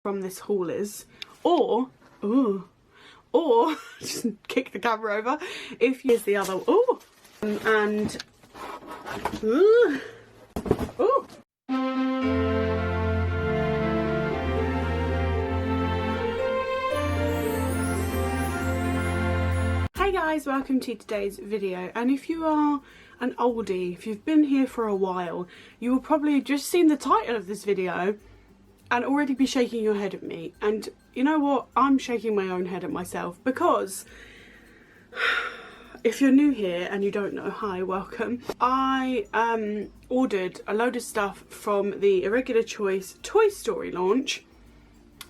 from this haul is, or just kick the camera over if here's the other. And hey guys, welcome to today's video. And if you are an oldie, if you've been here for a while, you will probably just seen the title of this video and already be shaking your head at me. And you know what, I'm shaking my own head at myself, because if you're new here and you don't know, hi, welcome. I ordered a load of stuff from the Irregular Choice Toy Story launch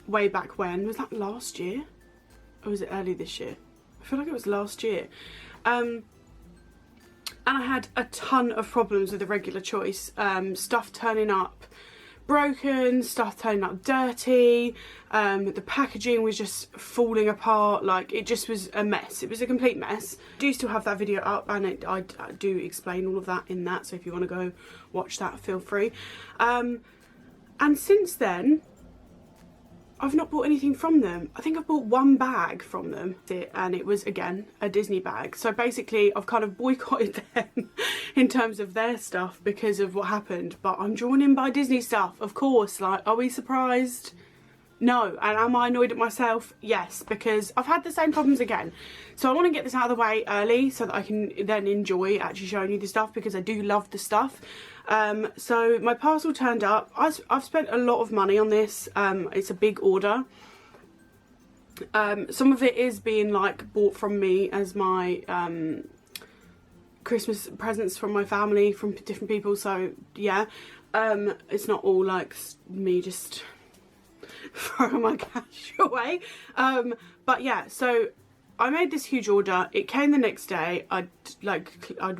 way back when. Was that last year? Or was it early this year? I feel like it was last year. And I had a ton of problems with Irregular Choice. Stuff turning up broken, stuff turning up dirty, the packaging was just falling apart, like it just was a mess. It was a complete mess. I do still have that video up, and I do explain all of that in that, so if you want to go watch that, feel free. And since then I've not bought anything from them. I think I've bought one bag from them, and it was, again, a Disney bag. So basically I've kind of boycotted them in terms of their stuff because of what happened. But I'm drawn in by Disney stuff, of course. Like, are we surprised? No. And am I annoyed at myself? Yes, because I've had the same problems again. So I want to get this out of the way early so that I can then enjoy actually showing you the stuff, because I do love the stuff. So my parcel turned up. I've spent a lot of money on this. It's a big order. Some of it is being like bought from me as my Christmas presents from my family, from different people, so yeah. It's not all like me just throwing my cash away. But yeah, so I made this huge order. It came the next day. I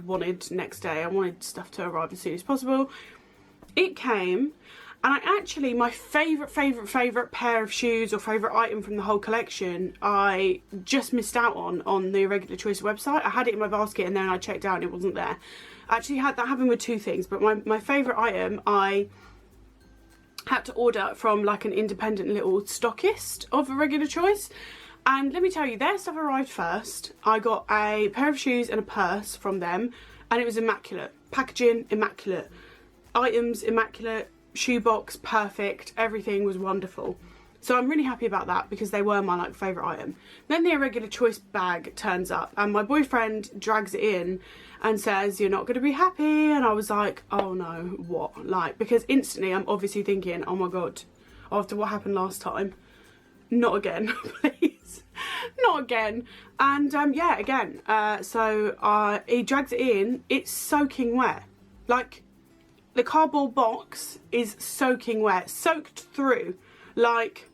wanted stuff to arrive as soon as possible. It came, and I actually, my favourite pair of shoes or favourite item from the whole collection, I just missed out on the Irregular Choice website. I had it in my basket and then I checked out and it wasn't there. I actually had that happen with two things, but my favourite item I had to order from like an independent little stockist of Irregular Choice. And let me tell you, their stuff arrived first. I got a pair of shoes and a purse from them, and it was immaculate. Packaging, immaculate. Items, immaculate. Shoebox, perfect. Everything was wonderful. So I'm really happy about that, because they were my like favourite item. Then the Irregular Choice bag turns up, and my boyfriend drags it in and says, "You're not going to be happy." And I was like, oh no, what? Like, because instantly I'm obviously thinking, oh my god, after what happened last time, not again, please, not again. And yeah, again, so he drags it in. It's soaking wet. Like, the cardboard box is soaking wet, soaked through, like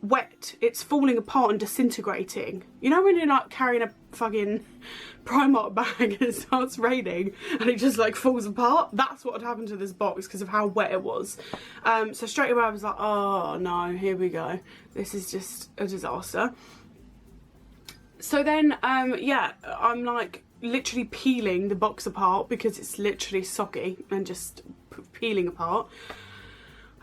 wet. It's falling apart and disintegrating. You know when you're like carrying a fucking Primark bag and it starts raining and it just like falls apart? That's what had happened to this box because of how wet it was. So straight away I was like, oh no, here we go. This is just a disaster. So then, yeah, I'm like literally peeling the box apart because it's literally soggy and just peeling apart.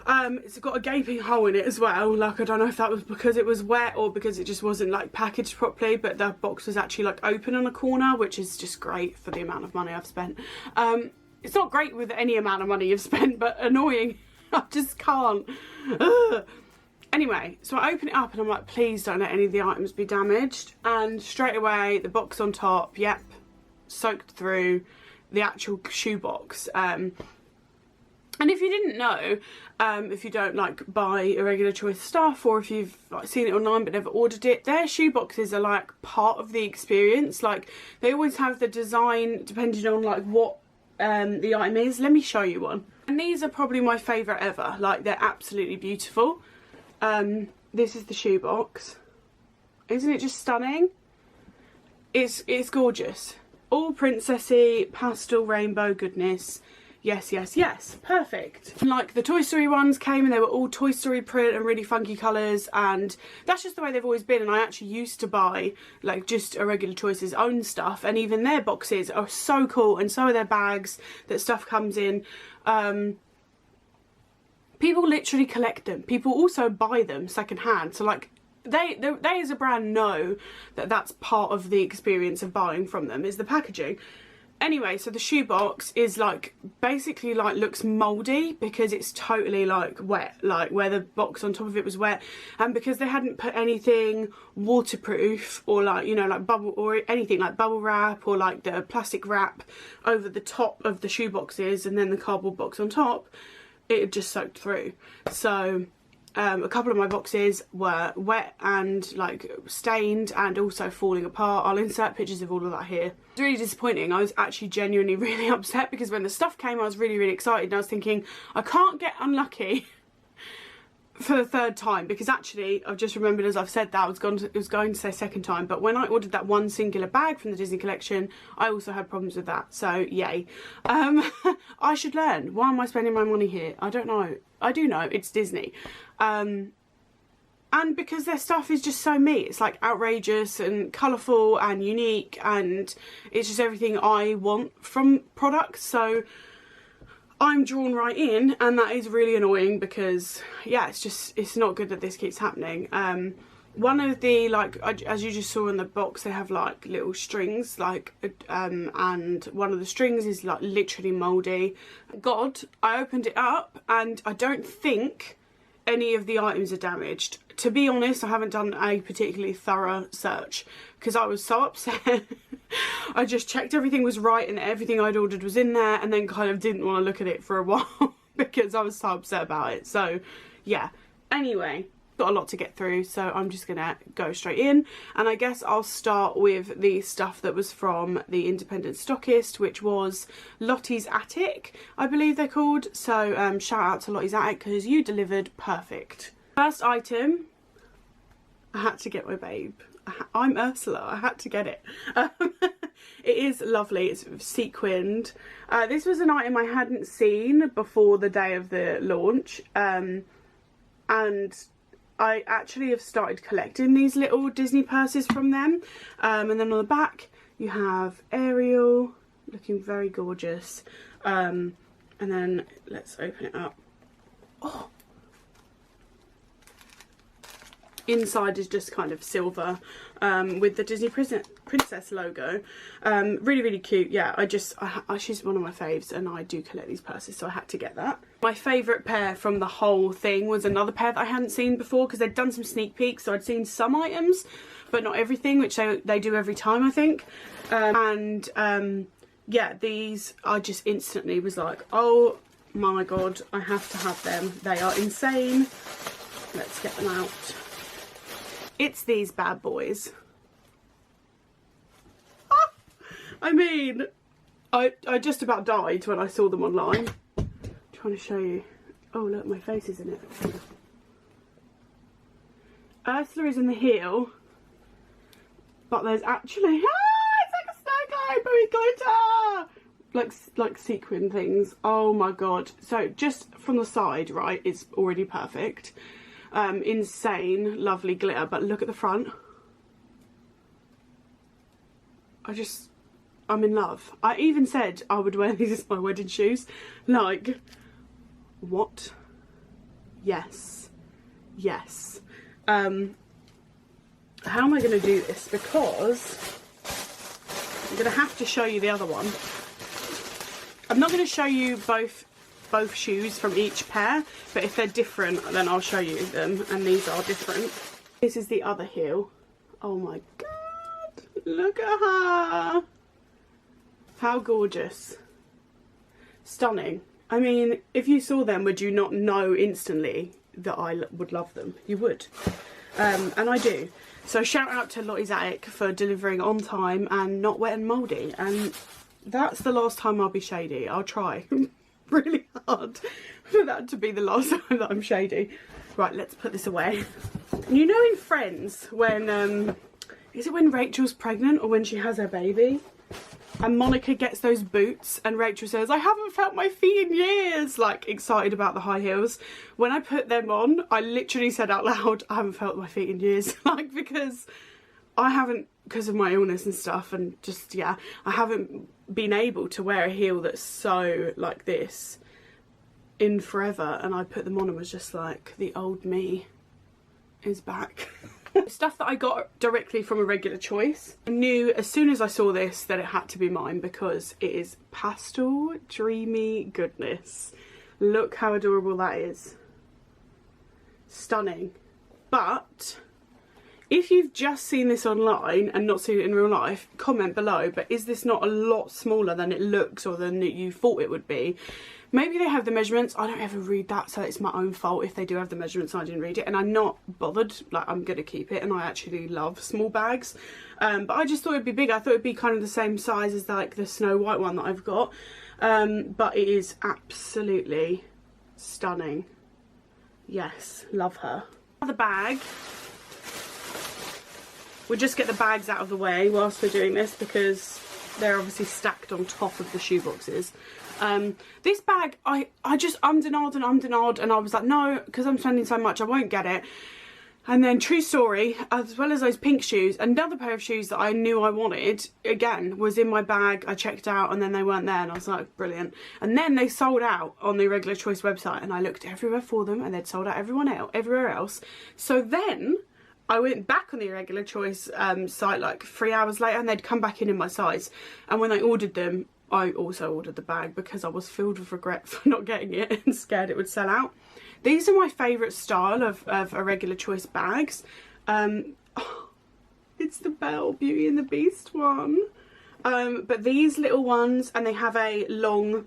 It's got a gaping hole in it as well. Like, I don't know if that was because it was wet or because it just wasn't like packaged properly, but the box was actually like open on a corner, which is just great for the amount of money I've spent. It's not great with any amount of money you've spent, but annoying. I just can't. Ugh. Anyway, so I open it up and I'm like, please don't let any of the items be damaged. And straight away, the box on top, yep, soaked through the actual shoebox. And if you didn't know, if you don't like buy Irregular Choice stuff, or if you've like seen it online but never ordered it, their shoe boxes are like part of the experience. Like, they always have the design depending on like what the item is. Let me show you one. And these are probably my favourite ever. Like, they're absolutely beautiful. This is the shoe box. Isn't it just stunning? It's gorgeous. All princessy, pastel, rainbow goodness. Yes, yes, yes. Perfect. Like, the Toy Story ones came and they were all Toy Story print and really funky colours, and that's just the way they've always been. And I actually used to buy like just Irregular Choice's own stuff, and even their boxes are so cool, and so are their bags that stuff comes in. People literally collect them. People also buy them secondhand. So like they as a brand know that that's part of the experience of buying from them, is the packaging. Anyway, so the shoebox is like basically like looks mouldy because it's totally like wet, like where the box on top of it was wet, and because they hadn't put anything waterproof or like, you know, like bubble or anything like bubble wrap or like the plastic wrap over the top of the shoe boxes and then the cardboard box on top, it had just soaked through. So a couple of my boxes were wet and like stained and also falling apart. I'll insert pictures of all of that here. It's really disappointing. I was actually genuinely really upset because when the stuff came I was really excited and I was thinking I can't get unlucky for the third time, because actually I've just remembered as I've said that I was going to say second time, but when I ordered that one singular bag from the Disney collection I also had problems with that, so yay. I should learn. Why am I spending my money here? I don't know. I do know, it's Disney. And because their stuff is just so me, it's like outrageous and colourful and unique, and it's just everything I want from products, so I'm drawn right in, and that is really annoying because, yeah, it's not good that this keeps happening. One of the, like, as you just saw in the box, they have like little strings, like, and one of the strings is like literally mouldy. God, I opened it up and I don't think any of the items are damaged. To be honest, I haven't done a particularly thorough search because I was so upset. I just checked everything was right and everything I'd ordered was in there, and then kind of didn't want to look at it for a while because I was so upset about it. So yeah, anyway, got a lot to get through, so I'm just gonna go straight in, and I guess I'll start with the stuff that was from the independent stockist, which was Lottie's Attic, I believe they're called. So shout out to Lottie's Attic because you delivered perfect. First item, I had to get my babe. I'm Ursula, I had to get it. It is lovely, it's sequined. This was an item I hadn't seen before the day of the launch, and I actually have started collecting these little Disney purses from them. And then on the back you have Ariel looking very gorgeous, and then let's open it up. Oh, inside is just kind of silver with the Disney Princess logo. Really cute. Yeah, she's one of my faves and I do collect these purses, so I had to get that. My favourite pair from the whole thing was another pair that I hadn't seen before because they'd done some sneak peeks, so I'd seen some items but not everything, which they do every time I think. Yeah, these I just instantly was like, oh my god, I have to have them. They are insane. Let's get them out. It's these bad boys. Ah, I mean, I just about died when I saw them online. I'm trying to show you. Oh look, my face is in it. Ursula is in the heel, but there's actually, it's like a snow globe but with glitter, like sequin things. Oh my god! So just from the side, right, it's already perfect. Insane lovely glitter, but look at the front. I'm in love. I even said I would wear these as my wedding shoes. Like, what? Yes, yes. How am I going to do this, because I'm going to have to show you the other one. I'm not going to show you both shoes from each pair, but if they're different then I'll show you them, and these are different. This is the other heel. Oh my god, look at her, how gorgeous, stunning. I mean, if you saw them, would you not know instantly that I would love them? You would. And I do. So shout out to Lottie's Attic for delivering on time and not wet and mouldy, and that's the last time I'll be shady. I'll try really hard for that to be the last time that I'm shady. Right, let's put this away. You know in Friends when, is it when Rachel's pregnant or when she has her baby? And Monica gets those boots and Rachel says, I haven't felt my feet in years, like excited about the high heels. When I put them on, I literally said out loud, I haven't felt my feet in years. Like, because I haven't, because of my illness and stuff, and just, yeah, I haven't been able to wear a heel that's so like this in forever, and I put them on and was just like, the old me is back. Stuff that I got directly from Irregular Choice. I knew as soon as I saw this that it had to be mine because it is pastel dreamy goodness. Look how adorable that is. Stunning. But if you've just seen this online and not seen it in real life, comment below, but is this not a lot smaller than it looks or than you thought it would be? Maybe they have the measurements. I don't ever read that, so it's my own fault if they do have the measurements and I didn't read it. And I'm not bothered, like I'm going to keep it, and I actually love small bags. But I just thought it'd be big. I thought it'd be kind of the same size as like the Snow White one that I've got. But it is absolutely stunning. Yes, love her. The bag. We'll just get the bags out of the way whilst we're doing this because they're obviously stacked on top of the shoe boxes. This bag, I just ummed and ahed and I was like, no, because I'm spending so much, I won't get it. And then, true story, as well as those pink shoes, another pair of shoes that I knew I wanted, again, was in my bag. I checked out and then they weren't there and I was like, brilliant. And then they sold out on the Irregular Choice website and I looked everywhere for them and they'd sold out everywhere else. So then I went back on the Irregular Choice site like 3 hours later and they'd come back in my size. And when I ordered them, I also ordered the bag because I was filled with regret for not getting it and scared it would sell out. These are my favourite style of Irregular Choice bags. It's the Belle Beauty and the Beast one. But these little ones, and they have a long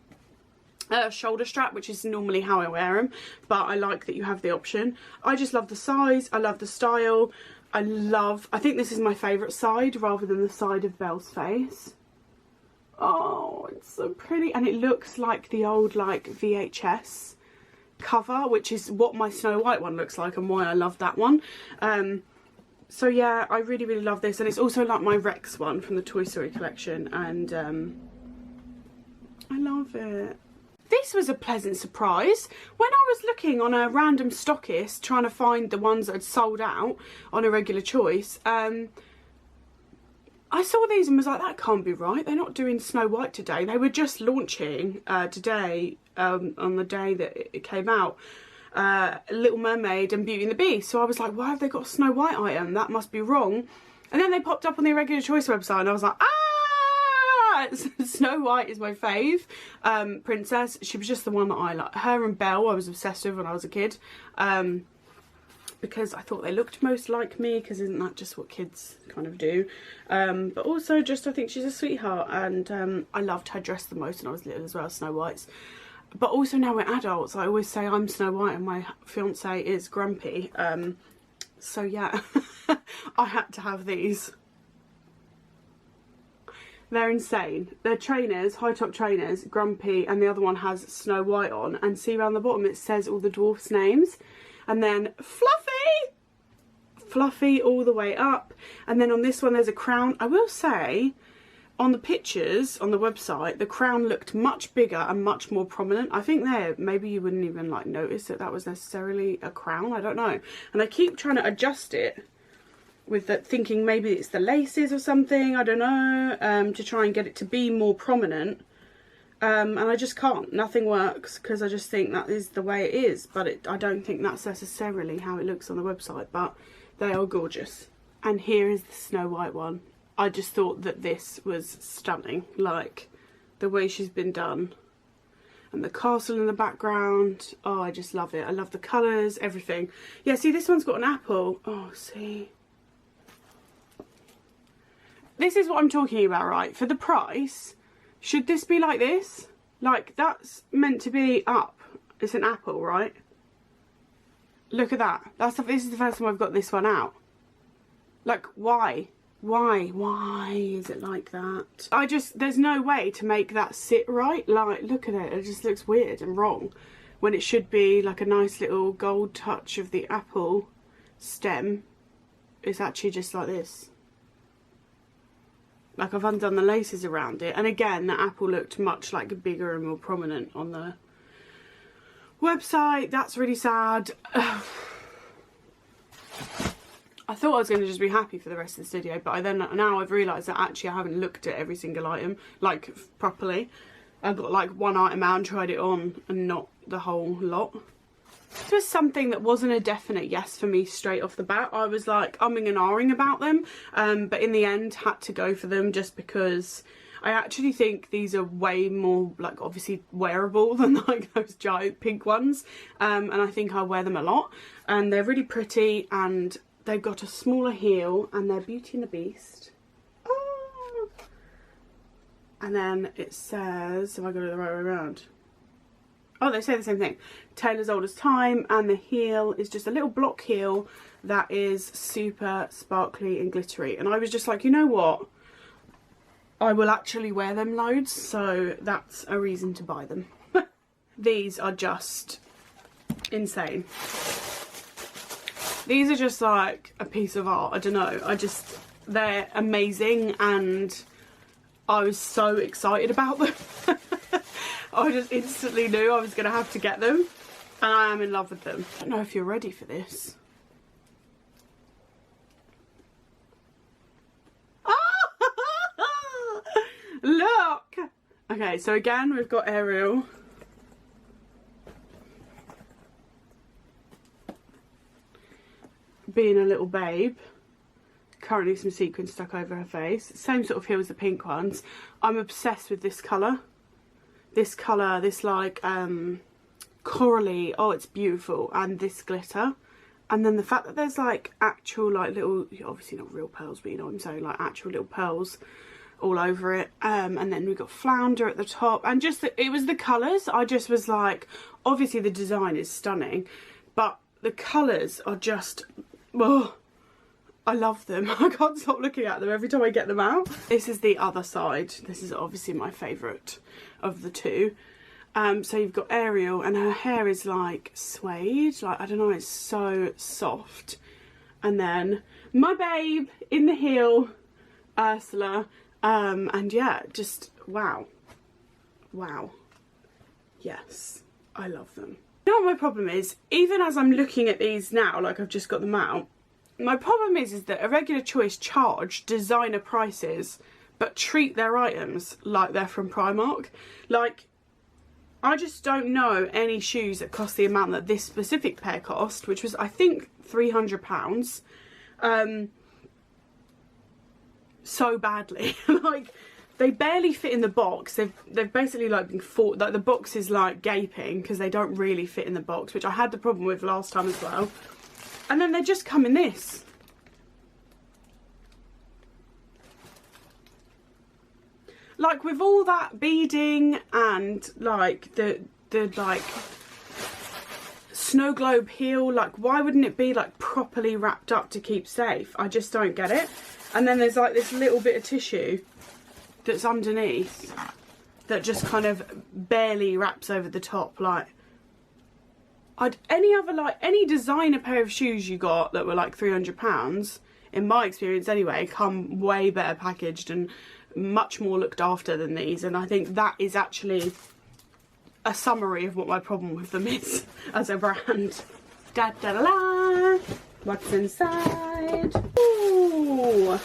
shoulder strap, which is normally how I wear them. But I like that you have the option. I just love the size. I love the style. I think this is my favourite side rather than the side of Belle's face. Oh, it's so pretty. And it looks like the old like VHS cover, which is what my Snow White one looks like and why I love that one. So yeah, I really love this, and it's also like my Rex one from the Toy Story collection, and I love it. This was a pleasant surprise. When I was looking on a random stockist trying to find the ones that had sold out on Irregular Choice, I saw these and was like, that can't be right. They're not doing Snow White today. They were just launching today, on the day that it came out, Little Mermaid and Beauty and the Beast. So I was like, why have they got a Snow White item? That must be wrong. And then they popped up on the Irregular Choice website and I was like, ah! Snow White is my fave princess. She was just the one that I like. Her and Belle I was obsessed with when I was a kid. Because I thought they looked most like me, because isn't that just what kids kind of do? But also just I think she's a sweetheart, and I loved her dress the most when I was little as well, Snow White's. But also now we're adults, I always say I'm Snow White and my fiance is Grumpy. So yeah, I had to have these. They're insane. They're trainers, high top trainers, Grumpy, and the other one has Snow White on, and see around the bottom it says all the dwarfs' names. And then Fluffy all the way up. And then on this one there's a crown. I will say, on the pictures on the website, the crown looked much bigger and much more prominent. I think there, maybe you wouldn't even like notice that that was necessarily a crown. I don't know. And I keep trying to adjust it with that, thinking maybe it's the laces or something. I don't know. To try and get it to be more prominent. And I just can't. Nothing works because I just think that is the way it is. But I don't think that's necessarily how it looks on the website. But they are gorgeous. And here is the Snow White one. I just thought that this was stunning. Like, the way she's been done. And the castle in the background. Oh, I just love it. I love the colours, everything. Yeah, see, this one's got an apple. Oh, see. This is what I'm talking about, right? For the price... Should this be like this? Like, that's meant to be up. It's an apple, right? Look at that. This is the first time I've got this one out. Like, why? Why is it like that? There's no way to make that sit right. Like, look at it. It just looks weird and wrong. When it should be like a nice little gold touch of the apple stem. It's actually just like this. Like, I've undone the laces around it. And again, the apple looked much like bigger and more prominent on the website. That's really sad. I thought I was going to just be happy for the rest of this video, but now I've realised that actually I haven't looked at every single item, like, properly. I've got like one item out and tried it on and not the whole lot. This was something that wasn't a definite yes for me straight off the bat. I was like umming and ahhing about them, but in the end had to go for them just because I actually think these are way more, like, obviously wearable than like those giant pink ones, and I think I wear them a lot, and they're really pretty, and they've got a smaller heel, and they're Beauty and the Beast. Oh. And then it says, have I got it the right way around? Oh, they say the same thing. Tale as old as time, and the heel is just a little block heel that is super sparkly and glittery. And I was just like, you know what? I will actually wear them loads, so that's a reason to buy them. These are just insane. These are just like a piece of art. I don't know. They're amazing, and I was so excited about them. I just instantly knew I was going to have to get them, and I am in love with them. I don't know if you're ready for this. Look! Okay, so again, we've got Ariel. Being a little babe. Currently some sequins stuck over her face. Same sort of heel as the pink ones. I'm obsessed with this colour. This colour, this like corally, oh it's beautiful, and this glitter. And then the fact that there's like actual like little, obviously not real pearls, but you know what I'm saying, like actual little pearls all over it. And then we've got flounder at the top, and just it was the colours. I just was like, obviously the design is stunning, but the colours are just, oh, I love them. I can't stop looking at them every time I get them out. This is the other side. This is obviously my favourite of the two. So you've got Ariel, and her hair is like suede, like I don't know, it's so soft. And then my babe in the heel, Ursula, and yeah, just wow, yes, I love them. You know what my problem is? Even as I'm looking at these now, like I've just got them out, my problem is that Irregular Choice charge designer prices but treat their items like they're from Primark. Like, I just don't know any shoes that cost the amount that this specific pair cost, which was I think £300, so badly. Like, they barely fit in the box. They've basically like been fought, like the box is like gaping because they don't really fit in the box, which I had the problem with last time as well. And then they just come in this. Like, with all that beading and like the like snow globe heel, like why wouldn't it be like properly wrapped up to keep safe? I just don't get it. And then there's like this little bit of tissue that's underneath that just kind of barely wraps over the top. Like, any designer pair of shoes you got that were like £300, in my experience anyway, come way better packaged and much more looked after than these. And I think that is actually a summary of what my problem with them is as a brand. Da da da da. What's inside? Ooh.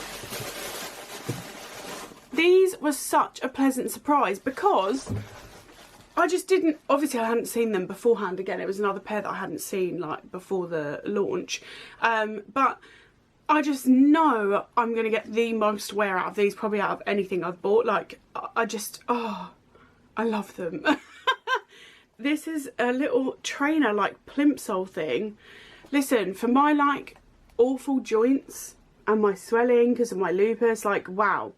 These were such a pleasant surprise because I just didn't, obviously I hadn't seen them beforehand. Again, it was another pair that I hadn't seen like before the launch, but I just know I'm going to get the most wear out of these, probably out of anything I've bought. Like, I just, oh, I love them. This is a little trainer like plimsoll thing. Listen, for my like awful joints and my swelling because of my lupus, like wow.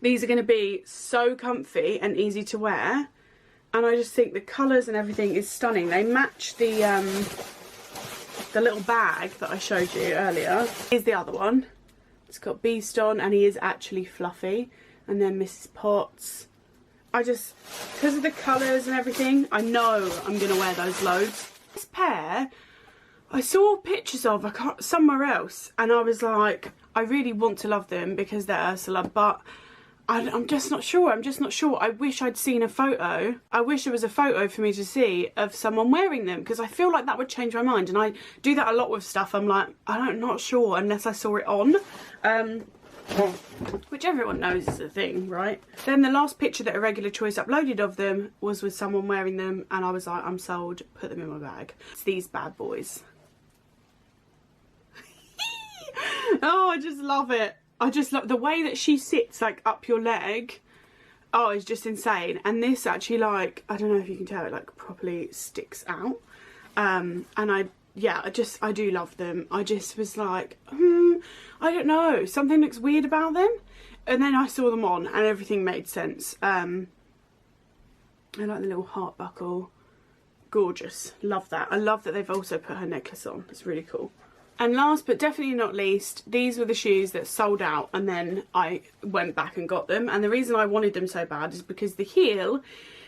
These are going to be so comfy and easy to wear, and I just think the colours and everything is stunning. They match the little bag that I showed you earlier. Here's the other one. It's got Beast on, and he is actually fluffy. And then Mrs. Potts. I just, because of the colours and everything, I know I'm going to wear those loads. This pair, I saw pictures of somewhere else, and I was like, I really want to love them because they're Ursula, but I'm just not sure. I'm just not sure. I wish I'd seen a photo. I wish there was a photo for me to see of someone wearing them, because I feel like that would change my mind. And I do that a lot with stuff. I'm like, I'm not sure unless I saw it on. which everyone knows is a thing, right? Then the last picture that Irregular Choice uploaded of them was with someone wearing them, and I was like, I'm sold, put them in my bag. It's these bad boys. Oh, I just love it. I just love the way that she sits like up your leg. Oh, it's just insane. And this actually, like, I don't know if you can tell, it like properly sticks out. And I do love them. I just was like, I don't know, something looks weird about them. And then I saw them on and everything made sense. I like the little heart buckle. Gorgeous. Love that. I love that they've also put her necklace on. It's really cool. And last but definitely not least, these were the shoes that sold out, and then I went back and got them. And the reason I wanted them so bad is because the heel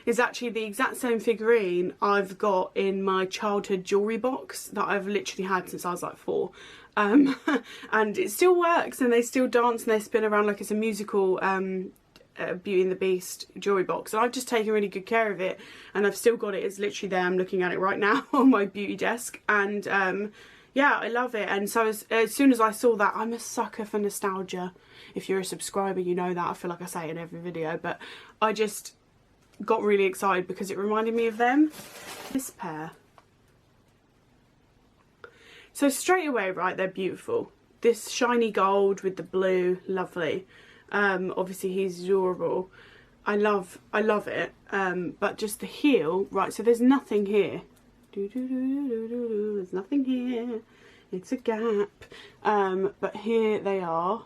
is actually the exact same figurine I've got in my childhood jewellery box that I've literally had since I was like 4. And it still works, and they still dance and they spin around like it's a musical Beauty and the Beast jewellery box. And I've just taken really good care of it, and I've still got it. It's literally there. I'm looking at it right now on my beauty desk. And yeah, I love it. And so as soon as I saw that, I'm a sucker for nostalgia. If you're a subscriber, you know that. I feel like I say it in every video, but I just got really excited because it reminded me of them. This pair. So straight away, right, they're beautiful. This shiny gold with the blue, lovely. Obviously he's adorable. I love it. But just the heel, right, so there's nothing here. There's nothing here. It's a gap. But here they are.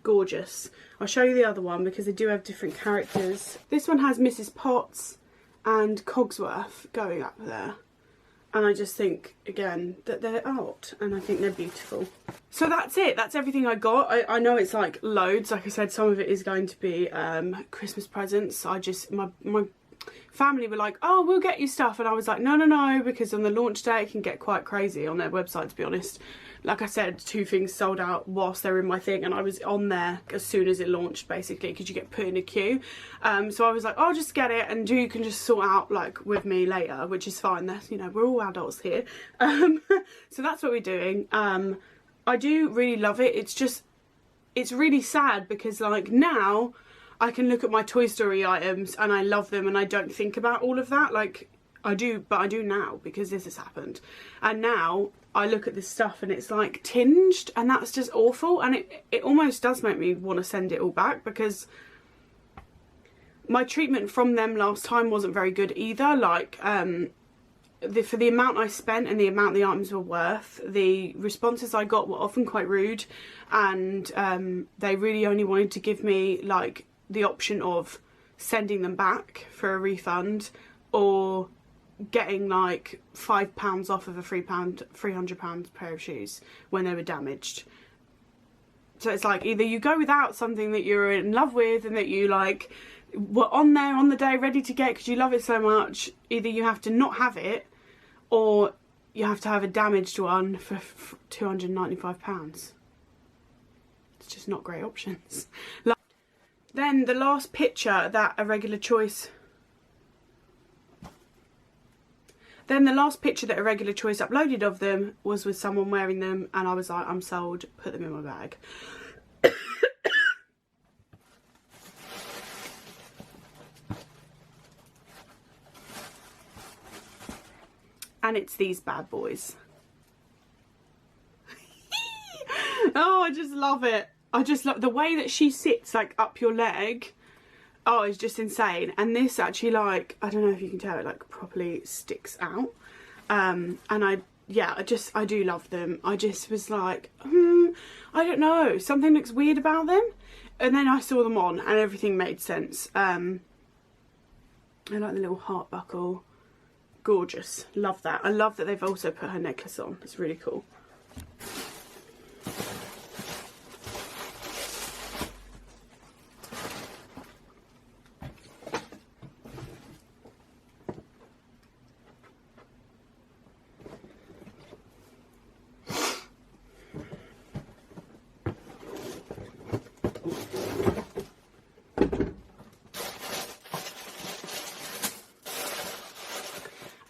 Gorgeous. I'll show you the other one because they do have different characters. This one has Mrs. Potts and Cogsworth going up there. And I just think, again, that they're art, and I think they're beautiful. So that's it. That's everything I got. I know it's like loads. Like I said, some of it is going to be Christmas presents. My family were like, oh, we'll get you stuff, and I was like, no, because on the launch day it can get quite crazy on their website, to be honest. Like I said, 2 things sold out whilst they were in my thing, and I was on there as soon as it launched, basically, because you get put in a queue. So I was like, oh, just get it, and you can just sort out like with me later, which is fine. That's, you know, we're all adults here. So that's what we're doing. I do really love it. It's really sad because like now I can look at my Toy Story items and I love them and I don't think about all of that. Like I do, but I do now because this has happened. And now I look at this stuff and it's like tinged, and that's just awful. And it almost does make me want to send it all back because my treatment from them last time wasn't very good either. Like for the amount I spent and the amount the items were worth, the responses I got were often quite rude, and they really only wanted to give me like the option of sending them back for a refund or getting like £5 off of a £300 pair of shoes when they were damaged. So it's like either you go without something that you're in love with and that you like were on there on the day ready to get because you love it so much, either you have to not have it or you have to have a damaged one for £295. It's just not great options. Then the last picture that Irregular Choice uploaded of them was with someone wearing them, and I was like, I'm sold, put them in my bag. And it's these bad boys. Oh, I just love it. I just love the way that she sits like up your leg. Oh, it's just insane. And this actually, like, I don't know if you can tell, it like properly sticks out. And I do love them. I just was like, I don't know, something looks weird about them. And then I saw them on and everything made sense. I like the little heart buckle. Gorgeous. Love that. I love that they've also put her necklace on. It's really cool.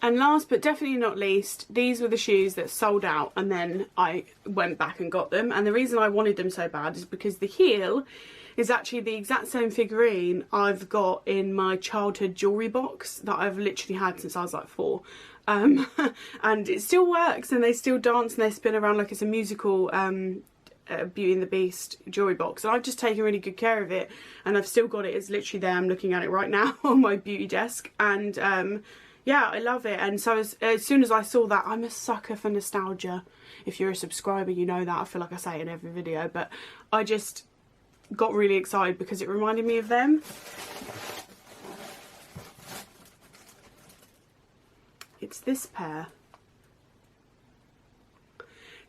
And last but definitely not least, these were the shoes that sold out, and then I went back and got them. And the reason I wanted them so bad is because the heel is actually the exact same figurine I've got in my childhood jewellery box that I've literally had since I was like 4. And it still works, and they still dance and they spin around like it's a musical Beauty and the Beast jewellery box. And I've just taken really good care of it, and I've still got it. It's literally there. I'm looking at it right now on my beauty desk. And yeah, I love it. And so as soon as I saw that, I'm a sucker for nostalgia. If you're a subscriber, you know that. I feel like I say it in every video, but I just got really excited because it reminded me of them. It's this pair.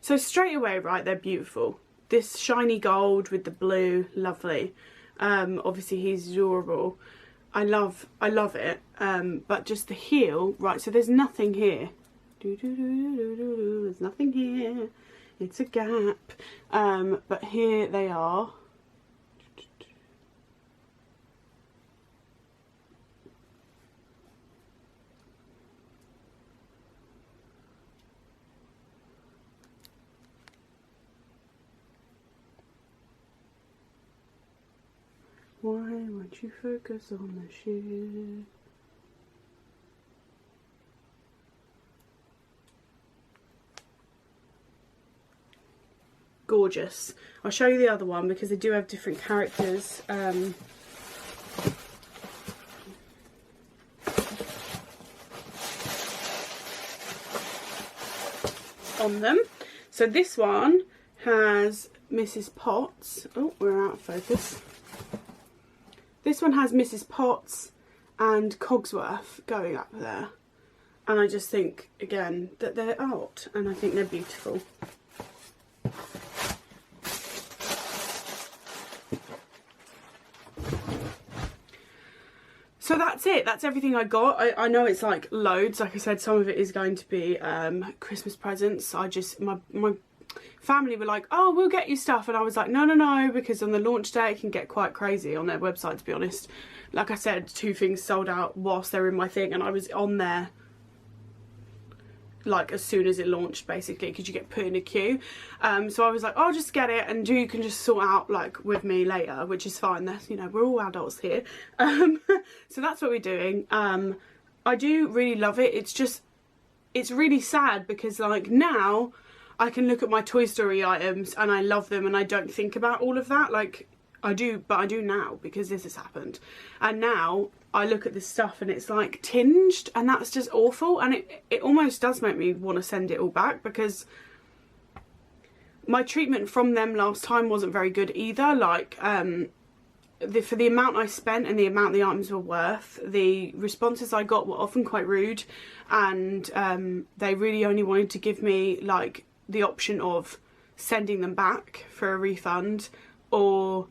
So straight away, right, they're beautiful. This shiny gold with the blue, lovely. Obviously he's adorable. I love it. But just the heel, right, so there's nothing here. There's nothing here. It's a gap. But here they are. Why won't you focus on the shoe? Gorgeous. I'll show you the other one because they do have different characters. On them. So this one has Mrs. Potts. Oh, we're out of focus. This one has Mrs. Potts and Cogsworth going up there. And I just think, again, that they're art, and I think they're beautiful. So that's it. That's everything I got. I know it's like loads. Like I said, some of it is going to be Christmas presents. My family were like, oh, we'll get you stuff, and I was like, no, because on the launch day it can get quite crazy on their website, to be honest. Like I said, 2 things sold out whilst they were in my thing, and I was on there like as soon as it launched, basically, because you get put in a queue. So I was like, oh, I'll just get it, and you can just sort out like with me later, which is fine. That's, you know, we're all adults here. So that's what we're doing. I do really love it. It's really sad because like now I can look at my Toy Story items and I love them, and I don't think about all of that. Like I do, but I do now because this has happened. And now I look at this stuff and it's like tinged, and that's just awful. And it almost does make me want to send it all back, because my treatment from them last time wasn't very good either. Like for the amount I spent and the amount the items were worth, the responses I got were often quite rude, and they really only wanted to give me like the option of sending them back for a refund, or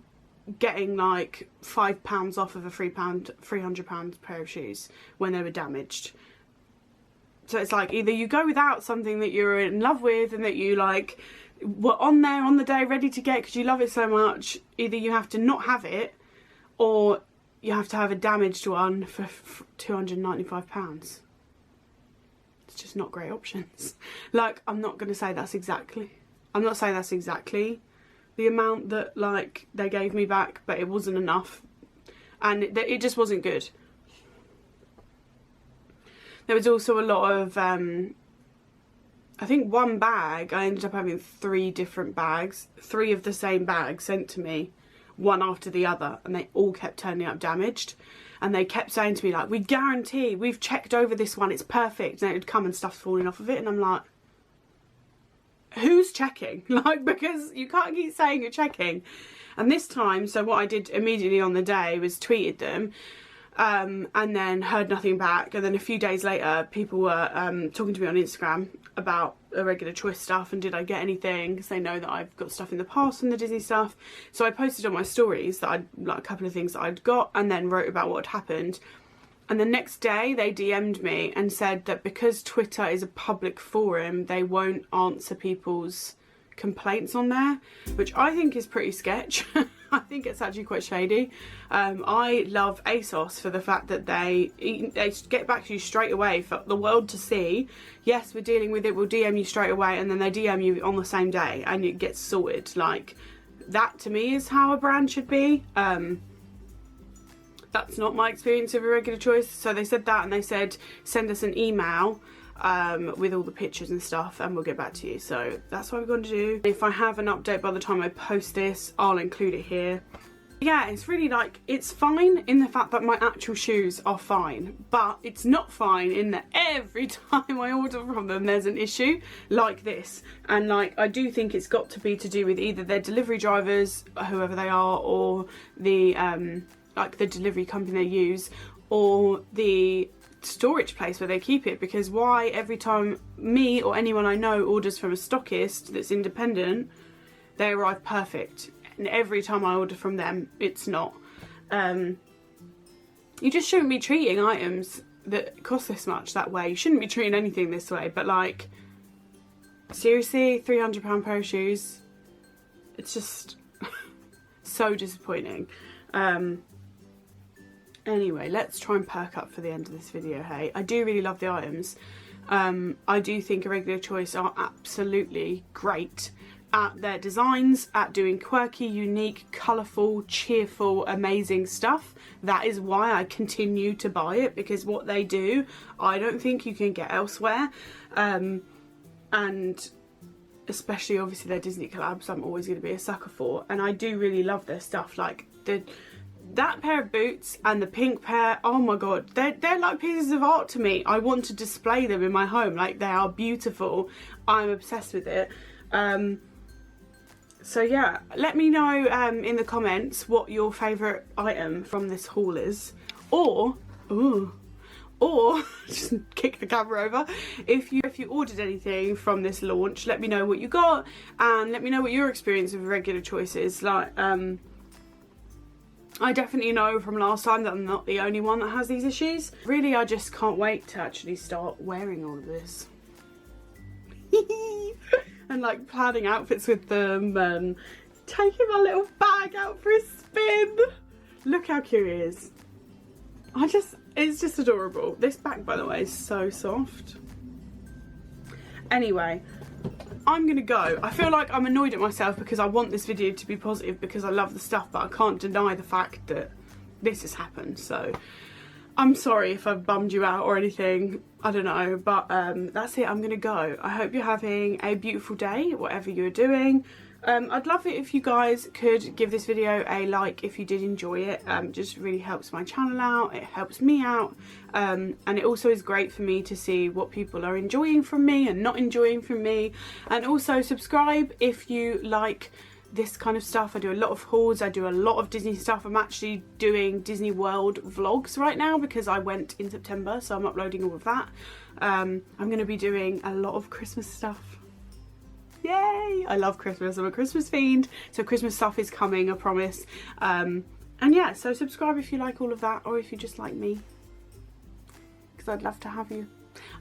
getting like £5 off of a £300 pair of shoes when they were damaged. So it's like, either you go without something that you're in love with and that you like were on there on the day ready to get because you love it so much, either you have to not have it, or you have to have a damaged one for £295. It's just not great options. Like, I'm not saying that's exactly the amount that like they gave me back, but it wasn't enough, and it just wasn't good. There was also a lot of I think one bag, I ended up having 3 different bags, 3 of the same bag sent to me, one after the other, and they all kept turning up damaged. And they kept saying to me like, we guarantee, we've checked over this one, it's perfect. And it would come and stuff's falling off of it, and I'm like, who's checking? Like, because you can't keep saying you're checking. And this time, so what I did immediately on the day was tweeted them, and then heard nothing back. And then a few days later, people were talking to me on Instagram about Irregular Choice stuff, and did I get anything, because they know that I've got stuff in the past from the Disney stuff. So I posted on my stories that I'd like a couple of things that I'd got, and then wrote about what had happened. And the next day they DM'd me and said that because Twitter is a public forum, they won't answer people's complaints on there, which I think is pretty sketch. I think it's actually quite shady. I love ASOS for the fact that they get back to you straight away for the world to see. Yes, we're dealing with it, we'll DM you straight away, and then they DM you on the same day and it gets sorted. Like, that to me is how a brand should be. That's not my experience of Irregular Choice. So they said that, and they said send us an email with all the pictures and stuff, and we'll get back to you. So that's what we're going to do. If I have an update by the time I post this, I'll include it here. Yeah, it's really like, it's fine in the fact that my actual shoes are fine, but it's not fine in that every time I order from them there's an issue like this. And like, I do think it's got to be to do with either their delivery drivers, whoever they are, or the like the delivery company they use, or the storage place where they keep it. Because why every time me or anyone I know orders from a stockist that's independent, they arrive perfect, and every time I order from them it's not. You just shouldn't be treating items that cost this much that way. You shouldn't be treating anything this way, but like, seriously, £300 pair of shoes, it's just so disappointing. Anyway, let's try and perk up for the end of this video, hey? I do really love the items. I do think Irregular Choice are absolutely great at their designs, at doing quirky, unique, colourful, cheerful, amazing stuff. That is why I continue to buy it, because what they do, I don't think you can get elsewhere. And especially obviously their Disney collabs, I'm always going to be a sucker for. And I do really love their stuff. Like that pair of boots and the pink pair, oh my god, they're like pieces of art to me. I want to display them in my home. Like, they are beautiful. I'm obsessed with it. So yeah, let me know in the comments what your favourite item from this haul is, or just kick the camera over. If you ordered anything from this launch, let me know what you got, and let me know what your experience of Irregular Choice is. Like, I definitely know from last time that I'm not the only one that has these issues. Really, I just can't wait to actually start wearing all of this. And like planning outfits with them and taking my little bag out for a spin. Look how cute it is. It's just adorable. This bag, by the way, is so soft. Anyway, I'm gonna go. I feel like I'm annoyed at myself because I want this video to be positive because I love the stuff, but I can't deny the fact that this has happened. So I'm sorry if I've bummed you out or anything, I don't know, but that's it, I'm gonna go. I hope you're having a beautiful day, whatever you're doing. I'd love it if you guys could give this video a like if you did enjoy it. Just really helps my channel out, it helps me out, and it also is great for me to see what people are enjoying from me and not enjoying from me. And also subscribe if you like this kind of stuff. I do a lot of hauls, I do a lot of Disney stuff. I'm actually doing Disney World vlogs right now because I went in September, so I'm uploading all of that. I'm going to be doing a lot of Christmas stuff. Yay! I love Christmas, I'm a Christmas fiend, so Christmas stuff is coming, I promise. And yeah, so subscribe if you like all of that, or if you just like me, because I'd love to have you.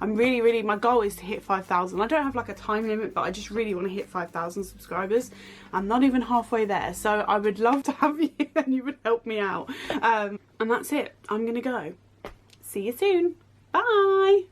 I'm really, my goal is to hit 5,000. I don't have like a time limit, but I just really want to hit 5,000 subscribers. I'm not even halfway there, so I would love to have you and you would help me out. And that's it, I'm gonna go. See you soon, bye!